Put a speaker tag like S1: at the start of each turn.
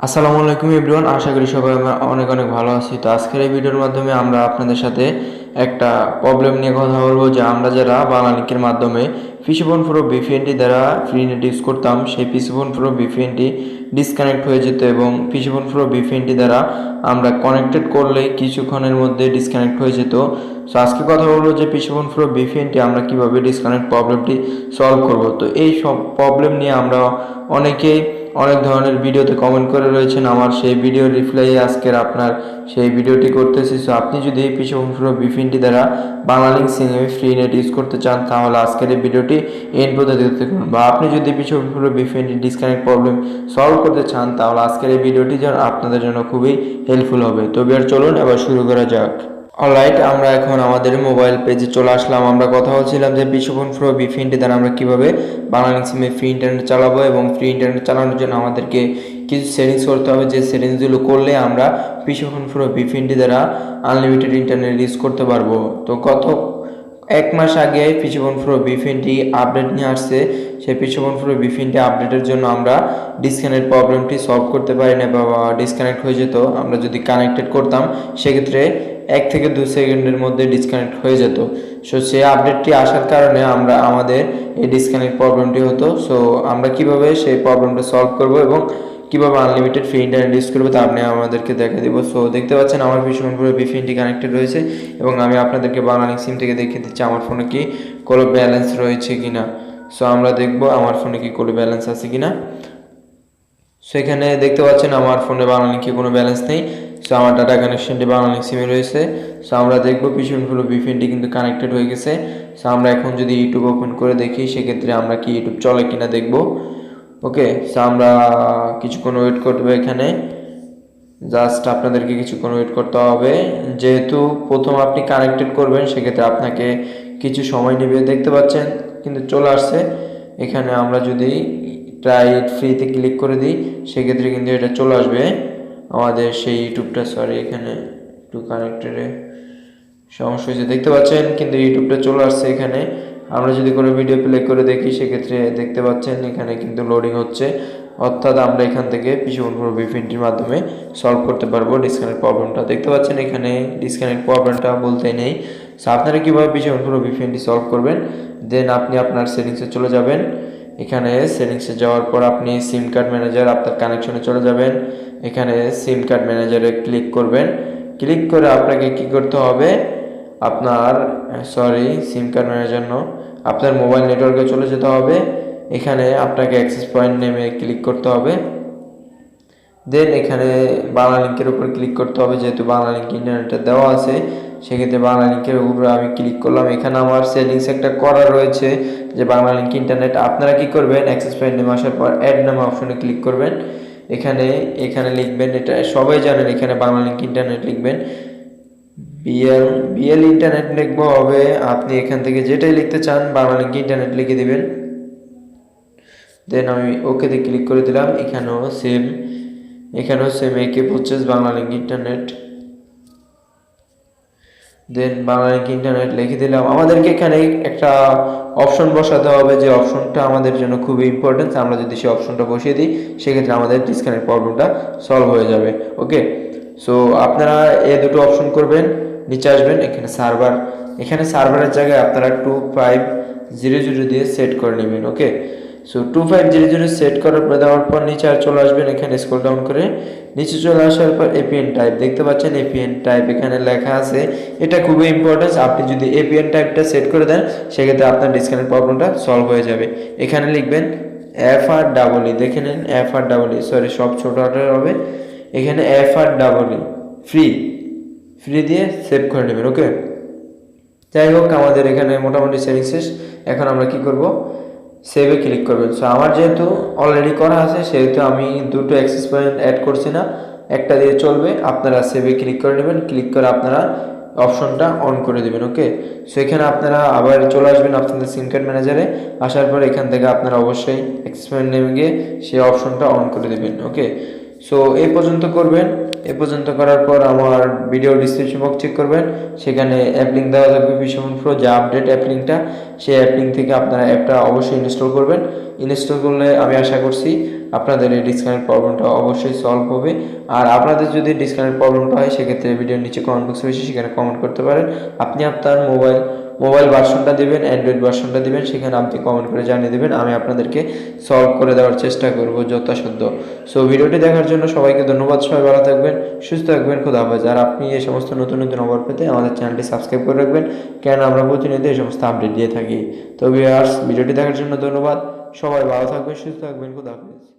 S1: আসসালামু আলাইকুম এভরিওয়ান, আশা করি সবাই আমরা অনেক অনেক ভালো আছি। তো আজকের এই ভিডিওর মাধ্যমে আমরা আপনাদের সাথে একটা প্রবলেম নিয়ে কথা বলবো, যে আমরা যারা বাংলালিংকের মাধ্যমে পিসিফোন প্রো ভিপিএনটি দ্বারা ফ্রিনেট ইউজ করতাম, সেই পিসিফোন প্রো ভিপিএনটি ডিসকানেক্ট হয়ে যেত এবং পিসিফোন প্রো ভিপিএনটি দ্বারা আমরা কানেক্টেড করলে কিছুক্ষণের মধ্যে ডিসকানেক্ট হয়ে যেত। সো আজকে কথা বলবো যে পিসিফোন প্রো ভিপিএনটি আমরা কিভাবে ডিসকানেক্ট প্রবলেমটি সলভ করব। তো এই সব প্রবলেম নিয়ে আমরা অনেকেই অনেক ধরনের ভিডিওতে কমেন্ট করে রয়েছেন, আমার সেই ভিডিওর রিপ্লাই আজকের আপনার সেই ভিডিওটি করতেছি। সো আপনি যদি এই পিসিফোন প্রো ভিপিএনটি দ্বারা বাংলালিংক সিমে ফ্রি নেট ইউজ করতে চান, তাহলে আজকের এই ভিডিওটি এন্ড পর্যন্ত দেখতে থাকুন। বা আপনি যদি পিসিফোন প্রো ভিপিএনটি ডিসকানেক্ট প্রবলেম সলভ করতে চান, তাহলে আজকের এই ভিডিওটি যেন আপনাদের জন্য খুবই হেল্পফুল হবে। তো বিয়ার চলুন এবার শুরু করা যাক। অলরাইট, আমরা এখন আমাদের মোবাইল পেজে চলে আসলাম। আমরা কথা বলছিলাম যে পিসিফোন প্রো ভিপিএনটি দ্বারা আমরা কিভাবে বাংলালিংক সিমে ফ্রি ইন্টারনেট চালাবো, এবং ফ্রি ইন্টারনেট চালানোর জন্য আমাদেরকে কিছু সেটিংস করতে হবে, যে সেটিংসগুলো করলে আমরা পিসিফোন প্রো ভিপিএনটি দ্বারা আনলিমিটেড ইন্টারনেট ইউজ করতে পারবো। তো গত এক মাস আগে পিসিফোন প্রো ভিপিএনটি আপডেট নিয়ে আসছে। সেই পিসিফোন প্রো ভিপিএনটি আপডেটের জন্য আমরা ডিসকানেক্ট প্রবলেমটি সলভ করতে পারি না, বা ডিসকানেক্ট হয়ে যেত। আমরা যদি কানেক্টেড করতাম, সেক্ষেত্রে 1 থেকে 2 সেকেন্ডের মধ্যে ডিসকানেক্ট হয়ে যেত। সো সেই আপডেটটি আসার কারণে আমরা আমাদের এই ডিসকানেক্ট প্রবলেমটি হতো। সো আমরা কিভাবে সেই প্রবলেমটা সলভ করব এবং কিভাবে আনলিমিটেড ফ্রি ইন্টারনেট ইউজ করবো, তা আপনি আমাদেরকে দেখা দেবো। সো দেখতে পাচ্ছেন আমার পিসিফোন প্রো ভিপিএনটি কানেক্টেড রয়েছে, এবং আমি আপনাদেরকে বাংলালিংক সিম থেকে দেখিয়ে দিচ্ছি আমার ফোনে কি কোনো ব্যালেন্স রয়েছে কিনা। সো আমরা দেখব আমার ফোনে কি কোনো ব্যালেন্স আছে কিনা। সো এখানে দেখতে পাচ্ছেন আমার ফোনে বাংলালিংকে কোনো ব্যালেন্স নেই। সো আমার ডাটা কানেকশনটি বাংলালিংক সিমে রয়েছে। সো আমরা দেখব পিসিফোন প্রো ভিপিএনটি কিন্তু কানেক্টেড হয়ে গেছে। সো আমরা এখন যদি ইউটিউব ওপেন করে দেখি, সেক্ষেত্রে আমরা কি ইউটিউব চলে কিনা দেখব। ওকে, সো আমরা কিছুক্ষণ ওয়েট করবো এখানে। জাস্ট আপনাদেরকে কিছুক্ষণ ওয়েট করতে হবে, যেহেতু প্রথম আপনি কানেক্টেড করবেন, সেক্ষেত্রে আপনাকে কিছু সময় নেবে। দেখতে পাচ্ছেন কিন্তু চলে আসছে। এখানে আমরা যদি ট্রাই ইট ফ্রিতে ক্লিক করে দিই, সেক্ষেত্রে কিন্তু এটা চলে আসবে আমাদের সেই ইউটিউবটা। সরি, এখানে একটু কানেক্টেডে সমস্যা হয়েছে, দেখতে পাচ্ছেন কিন্তু ইউটিউবটা চলে আসছে এখানে। আমরা যদি কোনো ভিডিও প্লে করে দেখি, সেক্ষেত্রে দেখতে পাচ্ছেন এখানে কিন্তু লোডিং হচ্ছে। অর্থাৎ আমরা এখান থেকে পিসিফোন প্রো ভিপিএনটির মাধ্যমে সলভ করতে পারবো ডিসকানেক্ট প্রবলেমটা। দেখতে পাচ্ছেন এখানে ডিসকানেক্ট প্রবলেমটা বলতে নেই। সো আপনারা কীভাবে পিসিফোন প্রো ভিপিএনটি সলভ করবেন, দেন আপনি আপনার সেটিংসে চলে যাবেন। এখানে সেটিংসে যাওয়ার পর আপনি সিম কার্ড ম্যানেজার, আপনার কানেকশনে চলে যাবেন। এখানে সিম কার্ড ম্যানেজারে ক্লিক করবেন। ক্লিক করে আপনাকে কি করতে হবে, আপনার সিম কার্ড ম্যানেজার আপনার মোবাইল নেটওয়ার্কে চলে যেতে হবে। এখানে আপনাকে অ্যাক্সেস পয়েন্ট নেমে ক্লিক করতে হবে। দেন এখানে বাংলালিংকের উপর ক্লিক করতে হবে, যেহেতু বাংলালিংক ইন্টারনেটটা দেওয়া আছে, সেক্ষেত্রে বাংলালিংকের উপরে আমি ক্লিক করলাম। এখানে আমার সেটিংস একটা করা রয়েছে যে বাংলালিংক ইন্টারনেট। আপনারা কি করবেন, অ্যাক্সেস পয়েন্ট নেমে আসার পর অ্যাড নামে অপশনে ক্লিক করবেন। এখানে লিখবেন, এটা সবাই জানেন, এখানে বাংলালিংক ইন্টারনেট লিখবেন। বিএল ইন্টারনেট লিখবো হবে, আপনি এখান থেকে যেটাই লিখতে চান বাংলালিংক ইন্টারনেট লিখে দিবেন। দেন আমি ওকেতে ক্লিক করে দিলাম। এখানেও সেম একে পারচেজ বাংলালিংক ইন্টারনেট। দেন বাংলালিংক ইন্টারনেট লিখে দিলাম। আমাদেরকে এখানে একটা অপশন বসাতে হবে, যে অপশনটা আমাদের জন্য খুবই ইম্পর্টেন্ট। আমরা যদি সেই অপশনটা বসিয়ে দিই, সেক্ষেত্রে আমাদের ডিসকানেক্ট প্রবলেমটা সলভ হয়ে যাবে। ওকে, সো আপনারা এই দুটো অপশন করবেন, নিচে আসবেন। এখানে সার্ভারের জায়গায় আপনারা 2500 দিয়ে সেট করে নেবেন। ওকে, সো 2500 সেট করার পর দেওয়ার পর নিচে আর চলে আসবেন। এখানে স্ক্রল ডাউন করে নিচে চলে আসার পর এপিএন টাইপ, দেখতে পাচ্ছেন এপিএন টাইপ এখানে লেখা আছে। এটা খুবই ইম্পর্টেন্ট। আপনি যদি এপিএন টাইপটা সেট করে দেন, সেক্ষেত্রে আপনার ডিসকানেক্ট প্রবলেমটা সলভ হয়ে যাবে। এখানে লিখবেন FR EE, দেখে নিন FR EE, সব ছোট হাতের হবে। এখানে FR EE ফ্রি দিয়ে সেভ করে নেবেন। ওকে, যাই হোক, আমাদের এখানে মোটামুটি সেটিং শেষ। এখন আমরা কি করব, সেভে ক্লিক করবেন। সো আমার যেহেতু অলরেডি করা আছে, সেহেতু আমি দুটো অ্যাক্সেস পয়েন্ট অ্যাড করছি না, একটা দিয়ে চলবে। আপনারা সেভে ক্লিক করে নেবেন, ক্লিক করে আপনারা অপশনটা অন করে দেবেন। ওকে, সো এখানে আপনারা আবার চলে আসবেন আপনাদের সিম কার্ড ম্যানেজারে। আসার পর এখান থেকে আপনারা অবশ্যই অ্যাক্সেস পয়েন্ট নেমে গিয়ে সেই অপশনটা অন করে দেবেন। ওকে, সো এই পর্যন্ত করবেন। এ পর্যন্ত করার পর আমার ভিডিও ডিসক্রিপশন বক্স চেক করবেন, সেখানে অ্যাপ লিঙ্ক দেওয়া থাকবে পিসিফোন প্রো যে আপডেট অ্যাপ লিঙ্কটা। সেই অ্যাপ লিঙ্ক থেকে আপনারা অ্যাপটা অবশ্যই ইনস্টল করবেন। ইনস্টল করলে আমি আশা করছি আপনাদের এই ডিসকানেক্ট প্রবলেমটা অবশ্যই সলভ হবে। আর আপনাদের যদি ডিসকানেক্ট প্রবলেমটা হয় সেক্ষেত্রে ভিডিওর নিচে কমেন্ট বক্স রয়েছে, সেখানে কমেন্ট করতে পারেন। আপনি আপনার মোবাইল ভার্সনটা দিবেন, অ্যান্ড্রয়েড ভার্সনটা দিবেন, সেখানে আপনি কমেন্ট করে জানিয়ে দেবেন, আমি আপনাদেরকে সলভ করে দেওয়ার চেষ্টা করব যথাসাধ্য। সো ভিডিওটি দেখার জন্য সবাইকে ধন্যবাদ। সবাই ভালো থাকবেন, সুস্থ থাকবেন, খোদা হাফেজ। আর আপনি এই সমস্ত নতুন নতুন খবর পেতে আমাদের চ্যানেলটি সাবস্ক্রাইব করে রাখবেন, কেন আমরা প্রতিনিয়ত এই সমস্ত আপডেট দিয়ে থাকি। তো ভিউয়ার্স, ভিডিওটি দেখার জন্য ধন্যবাদ। সবাই ভালো থাকবেন, সুস্থ থাকবেন, খোদা হাফেজ।